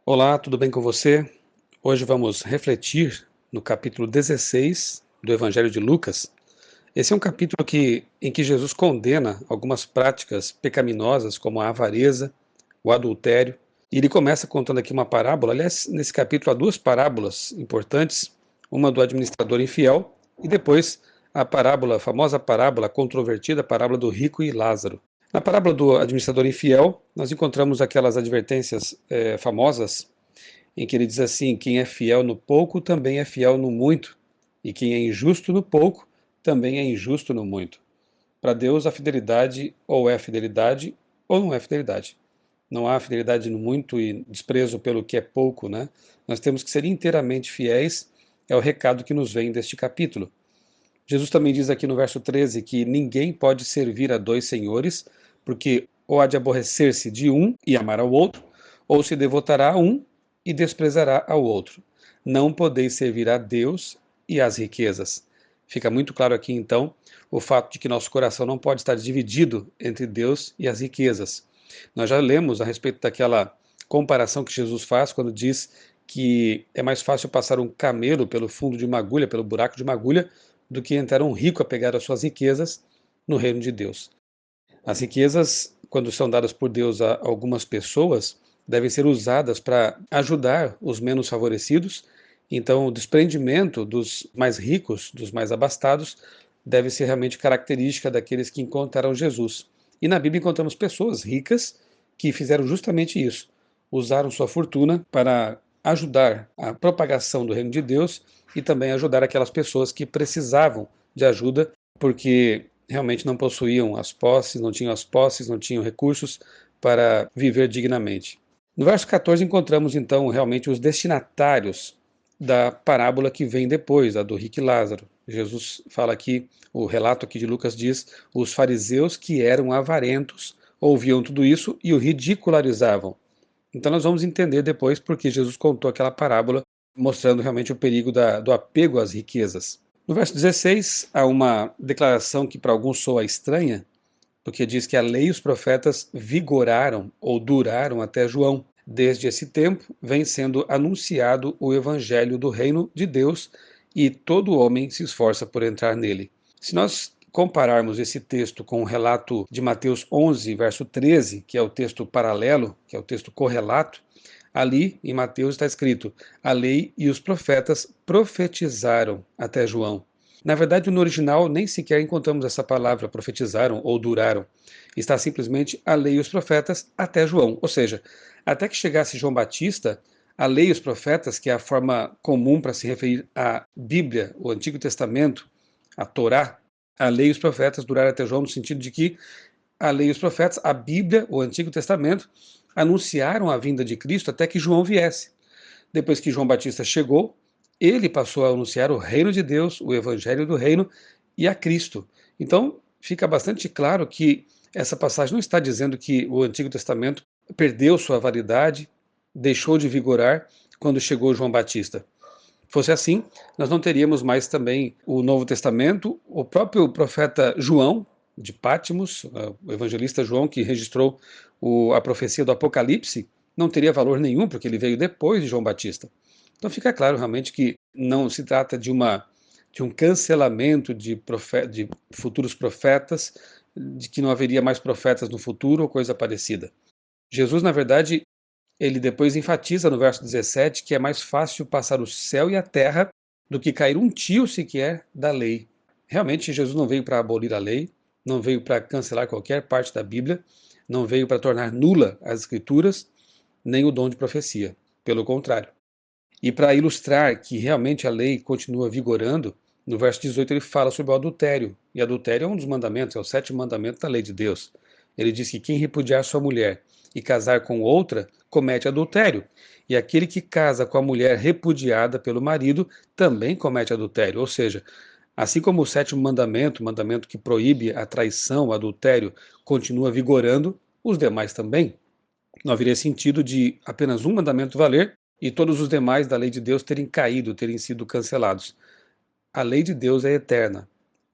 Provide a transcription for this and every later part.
Olá, tudo bem com você? Hoje vamos refletir no capítulo 16 do Evangelho de Lucas. Esse é um capítulo em que Jesus condena algumas práticas pecaminosas, como a avareza, o adultério. E ele começa contando aqui uma parábola. Aliás, nesse capítulo há duas parábolas importantes, uma do administrador infiel e depois a famosa parábola, a controvertida parábola do rico e Lázaro. Na parábola do administrador infiel, nós encontramos aquelas advertências famosas em que ele diz assim: quem é fiel no pouco também é fiel no muito, e quem é injusto no pouco também é injusto no muito. Para Deus, a fidelidade ou é fidelidade ou não é fidelidade. Não há fidelidade no muito e desprezo pelo que é pouco, né? Nós temos que ser inteiramente fiéis, é o recado que nos vem deste capítulo. Jesus também diz aqui no verso 13 que ninguém pode servir a dois senhores, porque ou há de aborrecer-se de um e amar ao outro, ou se devotará a um e desprezará ao outro. Não podeis servir a Deus e às riquezas. Fica muito claro aqui, então, o fato de que nosso coração não pode estar dividido entre Deus e as riquezas. Nós já lemos a respeito daquela comparação que Jesus faz quando diz que é mais fácil passar um camelo pelo fundo de uma agulha, pelo buraco de uma agulha, do que entrar um rico a pegar as suas riquezas no reino de Deus. As riquezas, quando são dadas por Deus a algumas pessoas, devem ser usadas para ajudar os menos favorecidos. Então, o desprendimento dos mais ricos, dos mais abastados, deve ser realmente característica daqueles que encontraram Jesus. E na Bíblia encontramos pessoas ricas que fizeram justamente isso. Usaram sua fortuna para ajudar a propagação do reino de Deus e também ajudar aquelas pessoas que precisavam de ajuda, porque realmente não possuíam as posses, não tinham recursos para viver dignamente. No verso 14 encontramos então realmente os destinatários da parábola que vem depois, a do rico e Lázaro. Jesus fala aqui, o relato aqui de Lucas diz, os fariseus que eram avarentos ouviam tudo isso e o ridicularizavam. Então nós vamos entender depois porque Jesus contou aquela parábola, mostrando realmente o perigo do apego às riquezas. No verso 16, há uma declaração que para alguns soa estranha, porque diz que a lei e os profetas vigoraram ou duraram até João. Desde esse tempo, vem sendo anunciado o evangelho do reino de Deus e todo homem se esforça por entrar nele. Se nós compararmos esse texto com o relato de Mateus 11, verso 13, que é o texto paralelo, que é o texto correlato, ali em Mateus está escrito: a lei e os profetas profetizaram até João. Na verdade, no original nem sequer encontramos essa palavra profetizaram ou duraram. Está simplesmente a lei e os profetas até João. Ou seja, até que chegasse João Batista, a lei e os profetas, que é a forma comum para se referir à Bíblia, o Antigo Testamento, a Torá, a lei e os profetas duraram até João, no sentido de que a lei e os profetas, a Bíblia, o Antigo Testamento, anunciaram a vinda de Cristo até que João viesse. Depois que João Batista chegou, ele passou a anunciar o reino de Deus, o evangelho do reino e a Cristo. Então, fica bastante claro que essa passagem não está dizendo que o Antigo Testamento perdeu sua validade, deixou de vigorar quando chegou João Batista. Fosse assim, nós não teríamos mais também o Novo Testamento, o próprio profeta João, de Patmos, o evangelista João, que registrou a profecia do Apocalipse, não teria valor nenhum, porque ele veio depois de João Batista. Então fica claro realmente que não se trata de um cancelamento de futuros profetas, de que não haveria mais profetas no futuro ou coisa parecida. Jesus, na verdade, ele depois enfatiza no verso 17 que é mais fácil passar o céu e a terra do que cair um tio sequer da lei. Realmente, Jesus não veio para abolir a lei, não veio para cancelar qualquer parte da Bíblia, não veio para tornar nula as Escrituras, nem o dom de profecia. Pelo contrário. E para ilustrar que realmente a lei continua vigorando, no verso 18 ele fala sobre o adultério. E adultério é um dos mandamentos, é o sétimo mandamento da lei de Deus. Ele diz que quem repudiar sua mulher e casar com outra, comete adultério. E aquele que casa com a mulher repudiada pelo marido, também comete adultério. Ou seja, assim como o sétimo mandamento, o mandamento que proíbe a traição, o adultério, continua vigorando, os demais também. Não haveria sentido de apenas um mandamento valer e todos os demais da lei de Deus terem caído, terem sido cancelados. A lei de Deus é eterna,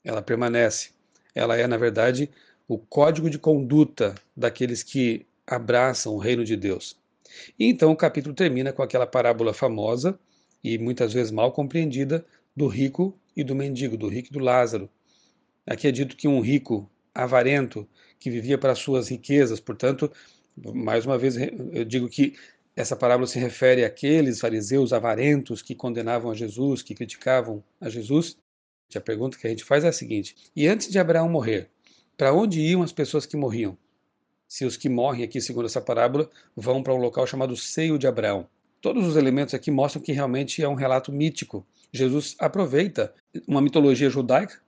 ela permanece. Ela é, na verdade, o código de conduta daqueles que abraçam o reino de Deus. E então o capítulo termina com aquela parábola famosa e muitas vezes mal compreendida do rico e do mendigo, do rico e do Lázaro. Aqui é dito que um rico avarento, que vivia para suas riquezas, portanto, mais uma vez eu digo que essa parábola se refere àqueles fariseus avarentos que condenavam a Jesus, que criticavam a Jesus. A pergunta que a gente faz é a seguinte: e antes de Abraão morrer, para onde iam as pessoas que morriam? Se os que morrem aqui, segundo essa parábola, vão para um local chamado Seio de Abraão. Todos os elementos aqui mostram que realmente é um relato mítico. Jesus aproveita uma mitologia judaica,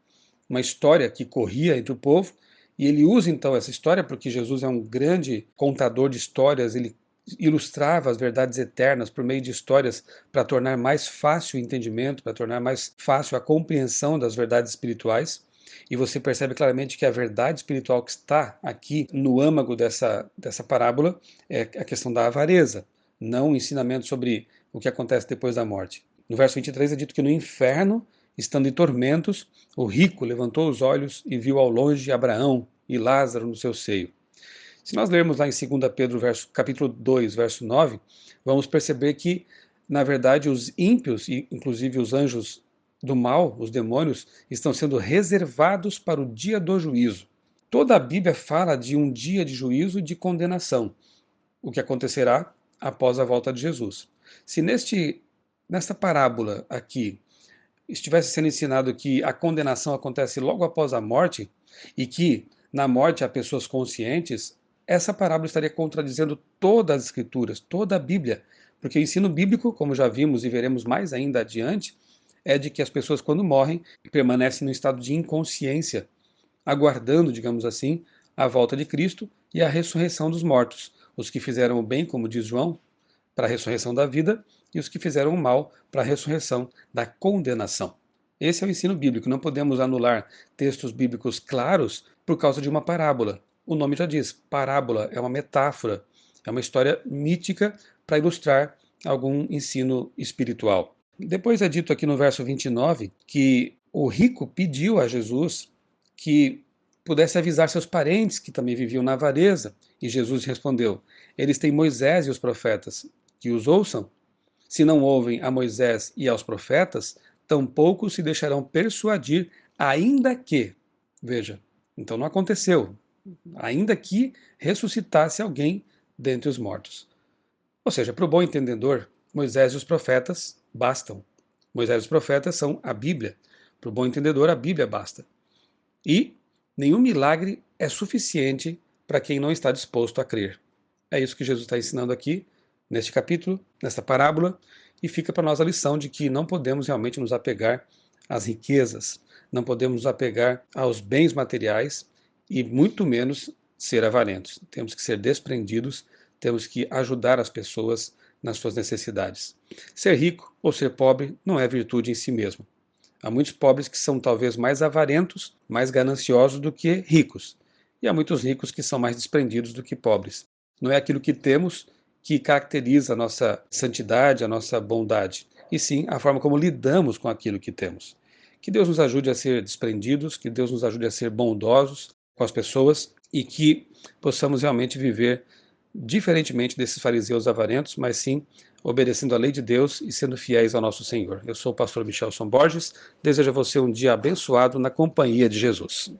uma história que corria entre o povo, e ele usa então essa história, porque Jesus é um grande contador de histórias, ele ilustrava as verdades eternas por meio de histórias para tornar mais fácil o entendimento, para tornar mais fácil a compreensão das verdades espirituais. E você percebe claramente que a verdade espiritual que está aqui no âmago dessa parábola é a questão da avareza, não o ensinamento sobre o que acontece depois da morte. No verso 23 é dito que no inferno, estando em tormentos, o rico levantou os olhos e viu ao longe Abraão e Lázaro no seu seio. Se nós lermos lá em 2 Pedro, capítulo 2, verso 9, vamos perceber que, na verdade, os ímpios, e inclusive os anjos do mal, os demônios, estão sendo reservados para o dia do juízo. Toda a Bíblia fala de um dia de juízo e de condenação, o que acontecerá após a volta de Jesus. Se nesta parábola aqui estivesse sendo ensinado que a condenação acontece logo após a morte e que na morte há pessoas conscientes, essa parábola estaria contradizendo todas as escrituras, toda a Bíblia, porque o ensino bíblico, como já vimos e veremos mais ainda adiante, é de que as pessoas quando morrem permanecem no estado de inconsciência, aguardando, digamos assim, a volta de Cristo e a ressurreição dos mortos, os que fizeram o bem, como diz João, para a ressurreição da vida, e os que fizeram o mal para a ressurreição da condenação. Esse é o ensino bíblico. Não podemos anular textos bíblicos claros por causa de uma parábola. O nome já diz, parábola é uma metáfora, é uma história mítica para ilustrar algum ensino espiritual. Depois é dito aqui no verso 29 que o rico pediu a Jesus que pudesse avisar seus parentes que também viviam na avareza, e Jesus respondeu: eles têm Moisés e os profetas, que os ouçam. Se não ouvem a Moisés e aos profetas, tampouco se deixarão persuadir, ainda que, veja, então não aconteceu, ainda que ressuscitasse alguém dentre os mortos. Ou seja, para o bom entendedor, Moisés e os profetas bastam. Moisés e os profetas são a Bíblia. Para o bom entendedor, a Bíblia basta. E nenhum milagre é suficiente para quem não está disposto a crer. É isso que Jesus está ensinando aqui, neste capítulo, nesta parábola, e fica para nós a lição de que não podemos realmente nos apegar às riquezas, não podemos nos apegar aos bens materiais e muito menos ser avarentos. Temos que ser desprendidos, temos que ajudar as pessoas nas suas necessidades. Ser rico ou ser pobre não é virtude em si mesmo. Há muitos pobres que são talvez mais avarentos, mais gananciosos do que ricos. E há muitos ricos que são mais desprendidos do que pobres. Não é aquilo que temos que caracteriza a nossa santidade, a nossa bondade, e sim a forma como lidamos com aquilo que temos. Que Deus nos ajude a ser desprendidos, que Deus nos ajude a ser bondosos com as pessoas e que possamos realmente viver diferentemente desses fariseus avarentos, mas sim obedecendo à lei de Deus e sendo fiéis ao nosso Senhor. Eu sou o pastor Michelson Borges, desejo a você um dia abençoado na companhia de Jesus.